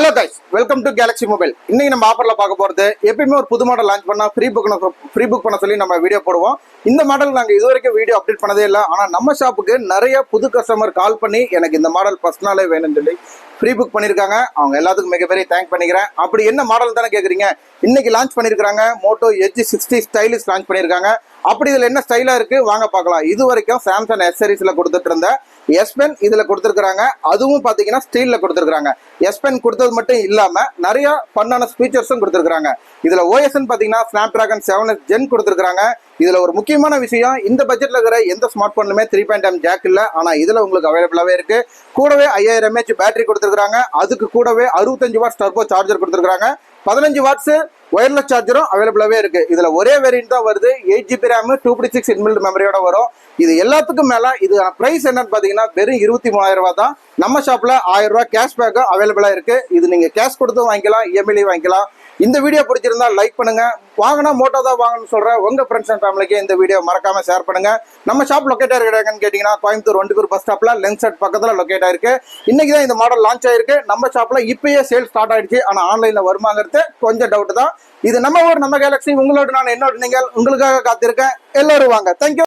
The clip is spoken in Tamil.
Hello guys, welcome to Galaxy mobile. இன்னைக்கு நம்ம ஆஃபர்ல பார்க்க போறது, எப்பயுமே ஒரு புது மாடல் லான்ச் பண்ணா ஃப்ரீ புக் பண்ண சொல்லி நம்ம வீடியோ போடுவோம். இந்த மாடல் நாங்கள் இது வரைக்கும் வீடியோ அப்டேட் பண்ணதே இல்லை. ஆனால் நம்ம ஷாப்புக்கு நிறைய புது கஸ்டமர் கால் பண்ணி எனக்கு இந்த மாடல் ஃபர்ஸ்ட் நாளே வேணும்னு சொல்லி ஃப்ரீ புக் பண்ணியிருக்காங்க. அவங்க எல்லாத்துக்கும் மிகப்பெரிய தேங்க் பண்ணிக்கிறேன். அப்படி என்ன மாடல் தானே கேட்குறீங்க? இன்னைக்கு லான்ச் பண்ணியிருக்காங்க மோட்டோ எட்ஜ் 60 ஸ்டைலிஷ் லான்ச் பண்ணியிருக்காங்க. அப்படி இதில் என்ன ஸ்டைலாக இருக்குது வாங்க பார்க்கலாம். இது வரைக்கும் சாம்சங் எஸ் சீரிஸில் கொடுத்துட்டு இருந்த எஸ் பென் இதில் கொடுத்துருக்காங்க. அதுவும் பார்த்தீங்கன்னா ஸ்டீலில் கொடுத்துருக்காங்க. எஸ் பென் கொடுத்தது மட்டும் இல்லாமல் நிறைய ஃபன்னான ஃபீச்சர்ஸும் கொடுத்துருக்காங்க. இதில் ஓஎஸ்ன்னு பார்த்தீங்கன்னா ஸ்னாப்டிராகன் 7S Gen கொடுத்துருக்காங்க. இதில் ஒரு முக்கியமான விஷயம், இந்த பட்ஜெட்டில் இருக்கிற எந்த ஸ்மார்ட் ஃபோன்லுமே 3.5 ஜாக் இல்லை. ஆனால் இதில் உங்களுக்கு அவைலபிளாகவே இருக்குது. கூடவே 5000 mAh பேட்டரி கொடுத்துருக்காங்க. அதுக்கு கூடவே 65 வாட்ஸ் டர்போ சார்ஜர் கொடுத்துருக்காங்க. 15 வாட்ஸ் ஒயர்லெஸ் சார்ஜரும் அவைலபிளாகவே இருக்குது. இதில் ஒரே வேரியன்ட் தான் வருது. 8GB RAM 256 இன்பில்ட் மெமரியோட வரும். இது எல்லாத்துக்கும் மேலே இதுக்கான ப்ரைஸ் என்னன்னு பார்த்தீங்கன்னா வெறும் 23,000 ரூபா தான். நம்ம ஷாப்பில் 1000 ரூபா கேஷ்பேக்கும் அவைலபிளாக இருக்குது. இது நீங்கள் கேஷ் கொடுத்தும் வாங்கிக்கலாம், இஎம்ஐலையும் வாங்கிக்கலாம். இந்த வீடியோ பிடிச்சிருந்தா லைக் பண்ணுங்க. வாங்கினா மோட்டோ தான் வாங்கணும்னு சொல்ற உங்க ஃப்ரெண்ட்ஸ் அண்ட் ஃபேமிலிக்கு இந்த வீடியோ மறக்காம ஷேர் பண்ணுங்க. நம்ம ஷாப் லொக்கேட் ஆயிருக்காங்கன்னு கேட்டீங்கன்னா கோயம்புத்தூர் வண்டிபூர் பஸ் ஸ்டாப்ல லென்ஸ் செட் பக்கத்துல லொக்கேட் ஆயிருக்கு. இன்னைக்கு தான் இந்த மாடல் லான்ச் ஆயிருக்கு. நம்ம ஷாப்ல இப்பயே சேல் ஸ்டார்ட் ஆயிடுச்சு. ஆனா ஆன்லைன்ல வருமாங்கிறது கொஞ்சம் டவுட் தான். இது நம்ம ஊர், நம்ம கேலக்ஸி. உங்களோட நான் என்னோட நீங்கள், உங்களுக்காக காத்திருக்கேன். எல்லாரும் வாங்க. தேங்க்யூ.